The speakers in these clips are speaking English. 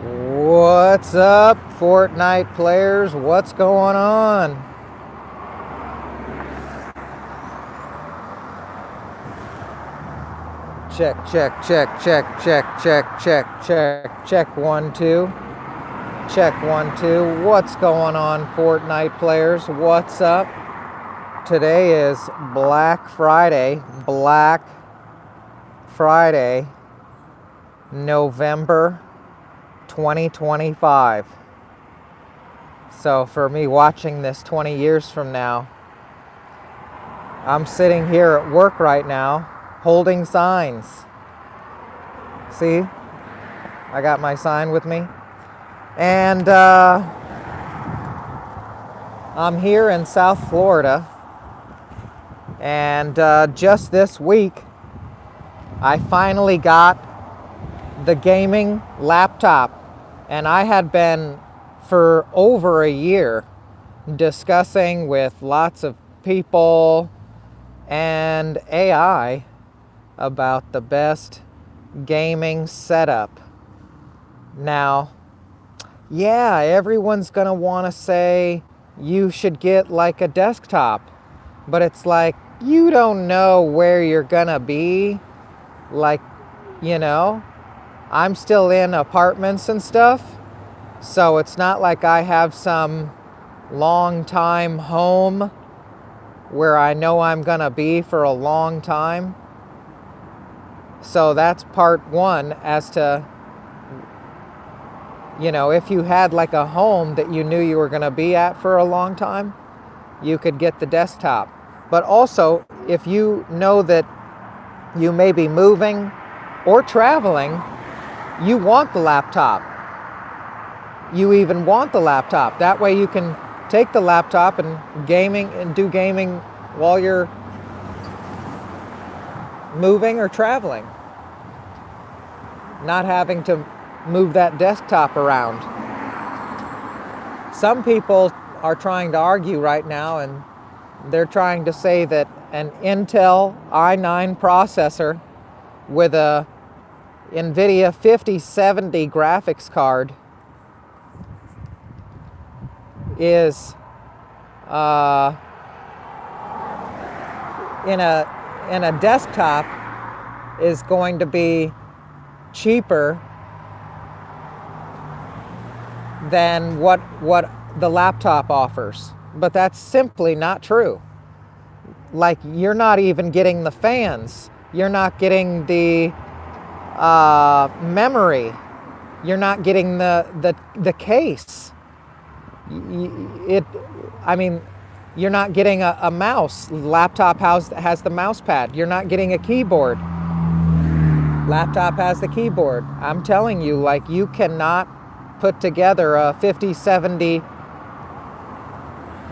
What's up, Fortnite players? What's going on? Check, check, check, check, check, check, check, check, check, 1, 2. Check, 1, 2. What's going on, Fortnite players? What's up? Today is Black Friday, November 2025. So for me watching this 20 years from now, I'm sitting here at work right now holding signs. See? I got my sign with me. And I'm here in South Florida. And just this week, I finally got the gaming laptop. And I had been for over a year discussing with lots of people and AI about the best gaming setup. Now, yeah, everyone's gonna want to say you should get like a desktop, but it's like you don't know where you're gonna be. Like, I'm still in apartments and stuff, so it's not like I have some long time home where I know I'm gonna be for a long time. So that's part one as to, if you had like a home that you knew you were gonna be at for a long time, you could get the desktop. But also, if you know that you may be moving or traveling, you want the laptop. You even want the laptop. That way you can take the laptop and do gaming while you're moving or traveling. Not having to move that desktop around. Some people are trying to argue right now, and they're trying to say that an Intel i9 processor with a NVIDIA 5070 graphics card is in a desktop is going to be cheaper than what the laptop offers. But that's simply not true. Like, you're not even getting the fans. You're not getting the memory. You're not getting the case. You're not getting a mouse. Laptop has the mouse pad. You're not getting a keyboard. Laptop has the keyboard. I'm telling you, like, you cannot put together a 5070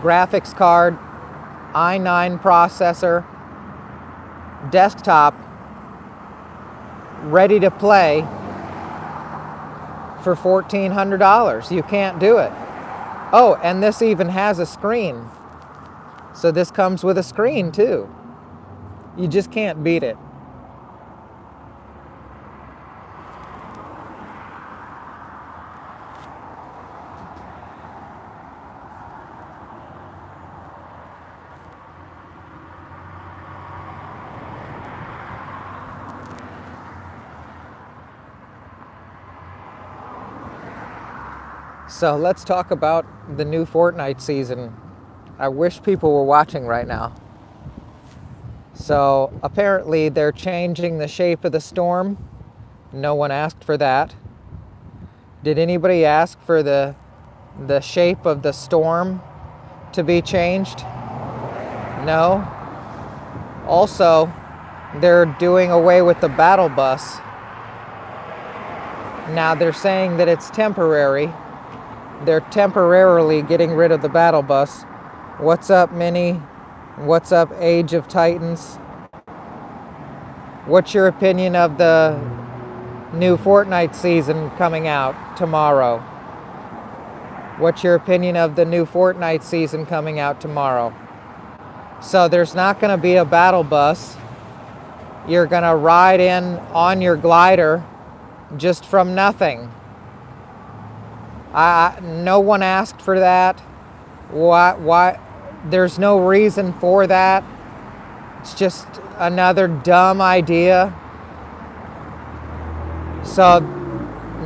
graphics card, i9 processor, desktop, ready to play for $1,400. You can't do it. Oh, and this even has a screen. So this comes with a screen too. You just can't beat it. So let's talk about the new Fortnite season. I wish people were watching right now. So apparently they're changing the shape of the storm. No one asked for that. Did anybody ask for the shape of the storm to be changed? No. Also, they're doing away with the battle bus. Now they're saying that it's temporary. They're temporarily getting rid of the battle bus. What's up, Minnie? What's up, Age of Titans? What's your opinion of the new Fortnite season coming out tomorrow? What's your opinion of the new Fortnite season coming out tomorrow? So there's not going to be a battle bus. You're going to ride in on your glider just from nothing. No one asked for that. Why? There's no reason for that. It's just another dumb idea. So,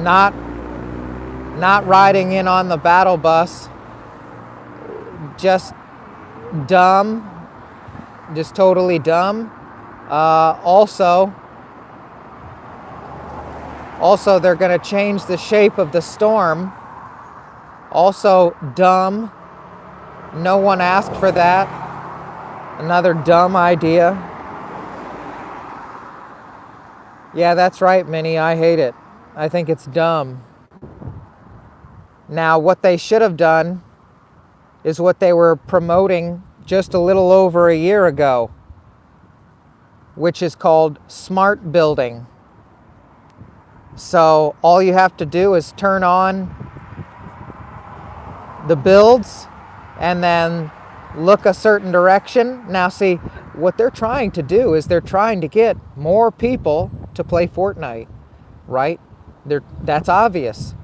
not riding in on the battle bus. Just dumb. Just totally dumb. Also, they're going to change the shape of the storm. Also dumb. No one asked for that. Another dumb idea. Yeah, that's right, Minnie. I hate it. I think it's dumb. Now, what they should have done is what they were promoting just a little over a year ago, which is called smart building. So all you have to do is turn on the builds and then look a certain direction. Now see, what they're trying to do is they're trying to get more people to play Fortnite, right? That's obvious.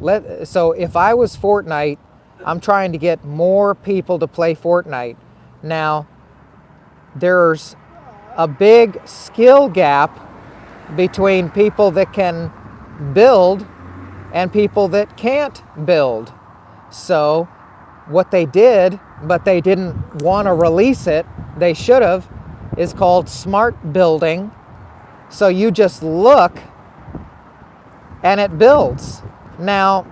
So if I was Fortnite, I'm trying to get more people to play Fortnite. Now, there's a big skill gap between people that can build and people that can't build. So what they did, but they didn't want to release it, they should have, is called smart building. So you just look and it builds. Now,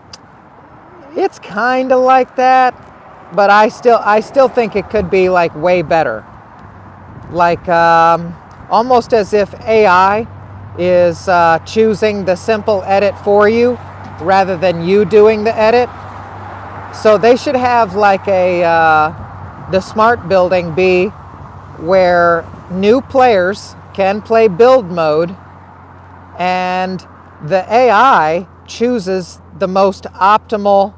it's kind of like that, but I still think it could be like way better. Like almost as if AI is choosing the simple edit for you rather than you doing the edit. So they should have like the smart building be where new players can play build mode and the AI chooses the most optimal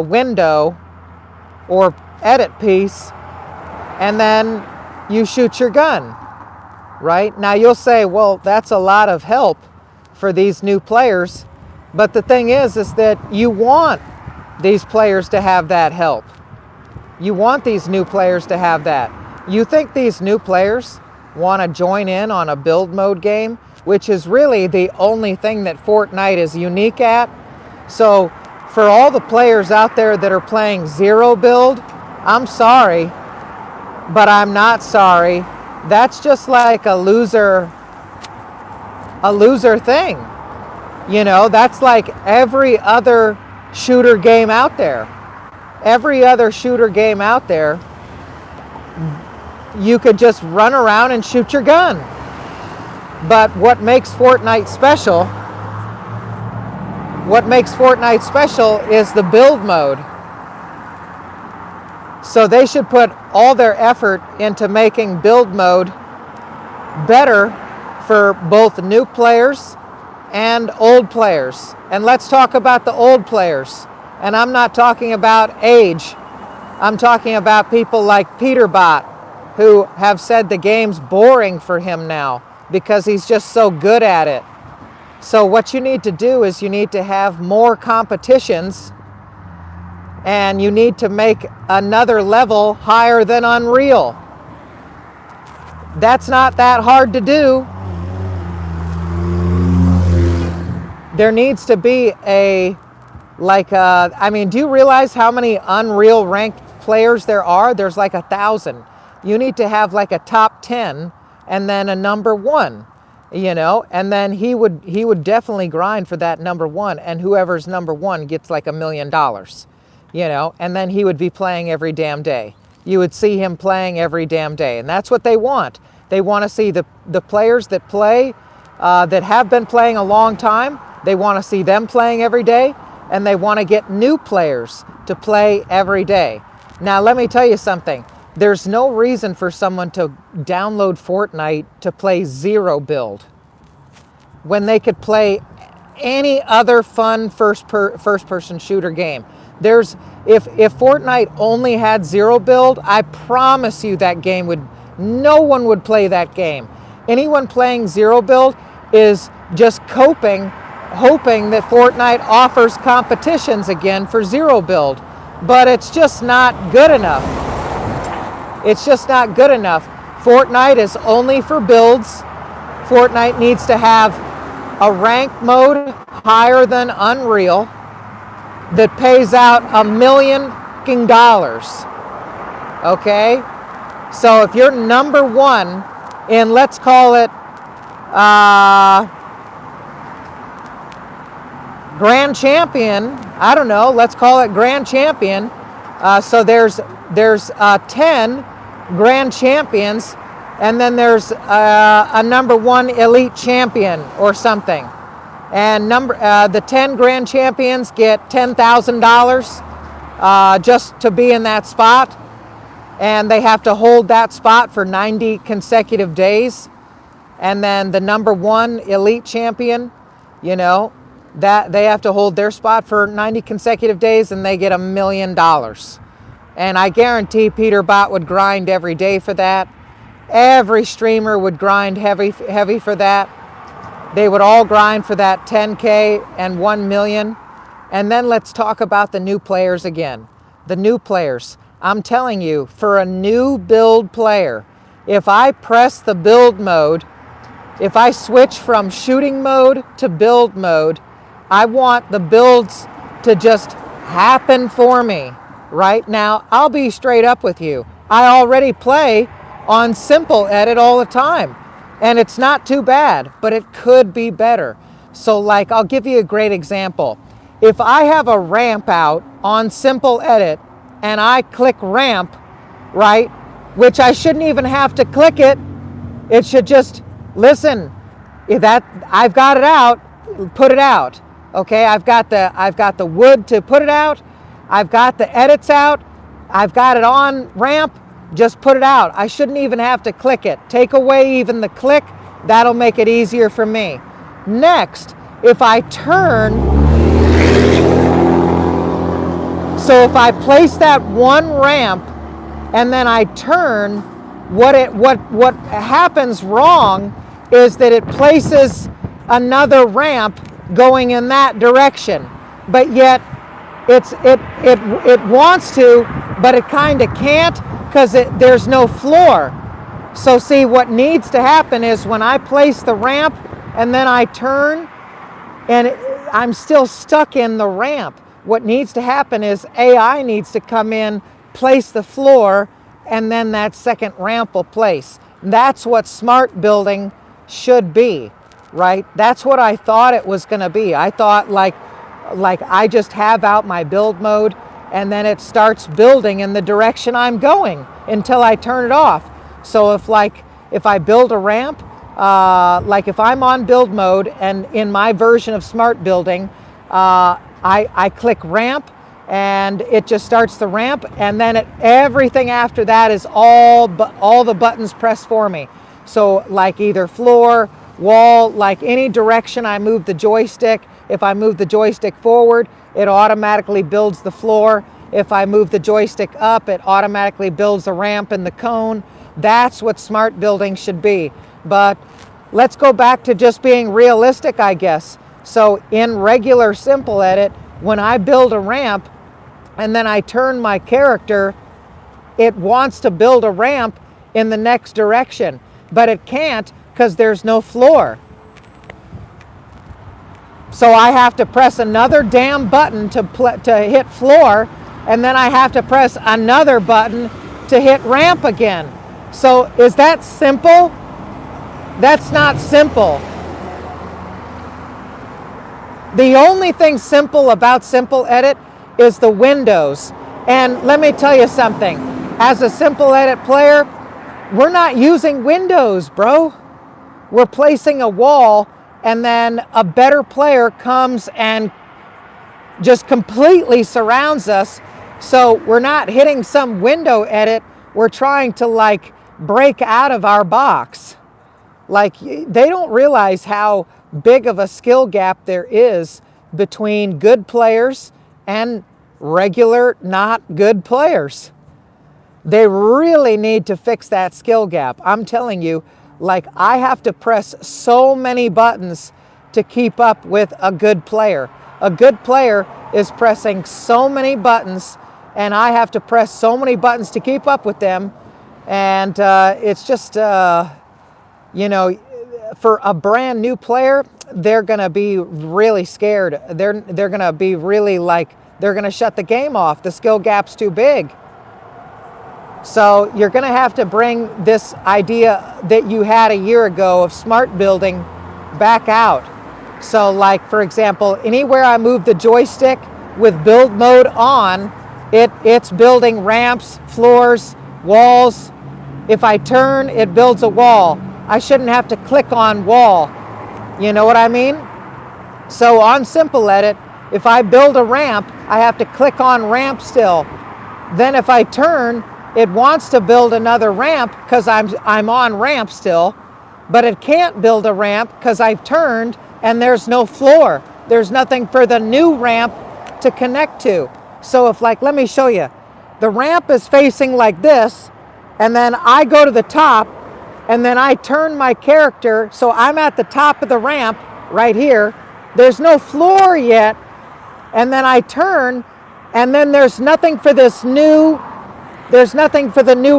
window or edit piece, and then you shoot your gun, right? Now you'll say, well, that's a lot of help for these new players, but the thing is that you want these players to have that help. You want these new players to have that. You think these new players want to join in on a build mode game, which is really the only thing that Fortnite is unique at. So for all the players out there that are playing zero build, I'm sorry, but I'm not sorry. That's just like a loser thing. You know, that's like every other shooter game out there. Every other shooter game out there, you could just run around and shoot your gun. But what makes Fortnite special is the build mode. So they should put all their effort into making build mode better for both new players and old players. And let's talk about the old players. And I'm not talking about age. I'm talking about people like Peterbot, who have said the game's boring for him now because he's just so good at it. So what you need to do is you need to have more competitions, and you need to make another level higher than Unreal. That's not that hard to do. There needs to be do you realize how many Unreal ranked players there are? There's like 1,000. You need to have like a top 10 and then a number 1, you know, and then he would definitely grind for that number 1, and whoever's number 1 gets like $1 million, you know, and then he would be playing every damn day. You would see him playing every damn day, and that's what they want. They want to see the players that play, that have been playing a long time. They want to see them playing every day, and they want to get new players to play every day. Now, let me tell you something. There's no reason for someone to download Fortnite to play zero build when they could play any other fun first-person shooter game. If Fortnite only had zero build, I promise you that game no one would play that game. Anyone playing zero build is just coping hoping that Fortnite offers competitions again for zero build, but it's just not good enough. It's just not good enough. Fortnite is only for builds. Fortnite needs to have a rank mode higher than Unreal that pays out $1 million. Okay? So if you're number one in, let's call it Grand Champion, I don't know, let's call it Grand Champion. So there's 10 Grand Champions, and then there's a number one Elite Champion or something. And the 10 Grand Champions get $10,000 just to be in that spot. And they have to hold that spot for 90 consecutive days. And then the number one Elite Champion, that they have to hold their spot for 90 consecutive days, and they get $1 million. And I guarantee Peter Bot would grind every day for that. Every streamer would grind heavy for that. They would all grind for that 10K and 1 million. And then let's talk about the new players again. The new players. I'm telling you, for a new build player, if I press the build mode, if I switch from shooting mode to build mode, I want the builds to just happen for me. Right now, I'll be straight up with you. I already play on simple edit all the time, and it's not too bad, but it could be better. So like, I'll give you a great example. If I have a ramp out on simple edit and I click ramp, right, which I shouldn't even have to click it, it should just, listen, if that I've got it out, put it out. Okay, I've got the wood to put it out, I've got the edits out, I've got it on ramp, just put it out. I shouldn't even have to click it. Take away even the click, that'll make it easier for me. Next, if I turn, so if I place that one ramp and then I turn, what happens wrong is that it places another ramp going in that direction, but yet it wants to, but it kind of can't because there's no floor. So see, what needs to happen is when I place the ramp and then I turn and I'm still stuck in the ramp, what needs to happen is AI needs to come in, place the floor, and then that second ramp will place. That's what smart building should be, right? That's what I thought it was going to be. I thought like I just have out my build mode and then it starts building in the direction I'm going until I turn it off. So if I build a ramp, like if I'm on build mode and in my version of smart building, I click ramp and it just starts the ramp, and then everything after that is all the buttons pressed for me. So like either floor, wall, like any direction I move the joystick. If I move the joystick forward, it automatically builds the floor. If I move the joystick up, it automatically builds the ramp and the cone. That's what smart building should be. But let's go back to just being realistic, I guess. So in regular simple edit, when I build a ramp and then I turn my character, it wants to build a ramp in the next direction, but it can't because there's no floor. So I have to press another damn button to hit floor, and then I have to press another button to hit ramp again. So is that simple? That's not simple. The only thing simple about simple edit is the windows. And let me tell you something. As a simple edit player, we're not using windows, bro. We're placing a wall, and then a better player comes and just completely surrounds us. So we're not hitting some window edit. We're trying to like break out of our box. Like, they don't realize how big of a skill gap there is between good players and regular not good players. They really need to fix that skill gap. I'm telling you, like, I have to press so many buttons to keep up with a good player. A good player is pressing so many buttons, and I have to press so many buttons to keep up with them. And it's just, you know, for a brand new player, they're going to be really scared. They're going to be really like, they're going to shut the game off. The skill gap's too big. So you're going to have to bring this idea that you had a year ago of smart building back out. So like, for example, anywhere I move the joystick with build mode on, it's building ramps, floors, walls. If I turn, it builds a wall. I shouldn't have to click on wall. You know what I mean? So on Simple Edit, if I build a ramp, I have to click on ramp still. Then if I turn, it wants to build another ramp because I'm on ramp still, but it can't build a ramp because I've turned and there's no floor. There's nothing for the new ramp to connect to. So if, like, let me show you. The ramp is facing like this, and then I go to the top, and then I turn my character, so I'm at the top of the ramp right here. There's no floor yet, and then I turn, and then there's nothing for the new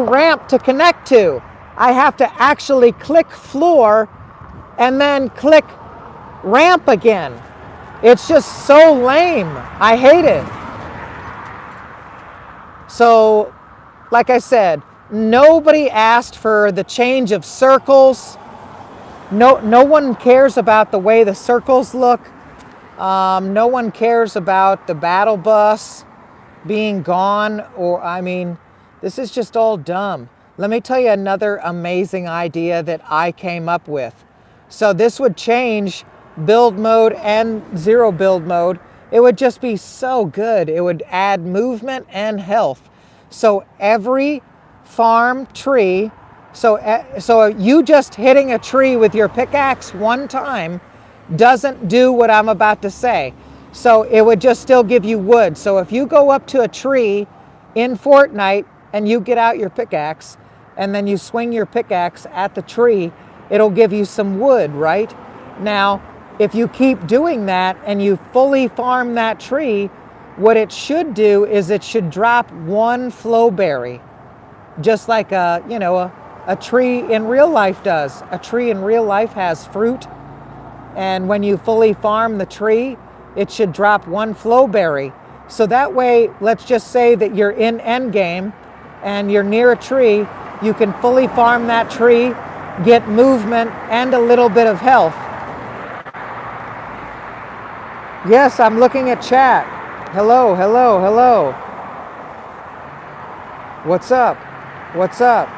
ramp to connect to. I have to actually click floor and then click ramp again. It's just so lame. I hate it. So, like I said, nobody asked for the change of circles. No one cares about the way the circles look. No one cares about the battle bus being gone, or, I mean, this is just all dumb. Let me tell you another amazing idea that I came up with. So this would change build mode and zero build mode. It would just be so good. It would add movement and health. So every farm tree, so you just hitting a tree with your pickaxe one time doesn't do what I'm about to say. So it would just still give you wood. So if you go up to a tree in Fortnite and you get out your pickaxe and then you swing your pickaxe at the tree, it'll give you some wood, right? Now, if you keep doing that and you fully farm that tree, what it should do is it should drop one flowberry, just like a tree in real life does. A tree in real life has fruit, and when you fully farm the tree, it should drop one flowberry. So that way, let's just say that you're in endgame and you're near a tree, you can fully farm that tree, get movement and a little bit of health. Yes, I'm looking at chat. Hello, hello, hello. What's up? What's up?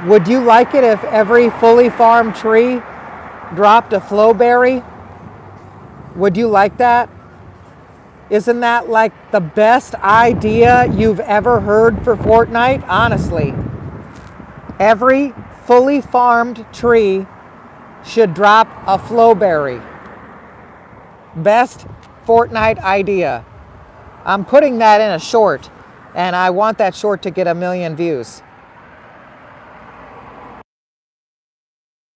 Would you like it if every fully farmed tree dropped a flowberry? Would you like that? Isn't that like the best idea you've ever heard for Fortnite? Honestly. Every fully farmed tree should drop a flowberry. Best Fortnite idea. I'm putting that in a short, and I want that short to get 1 million views.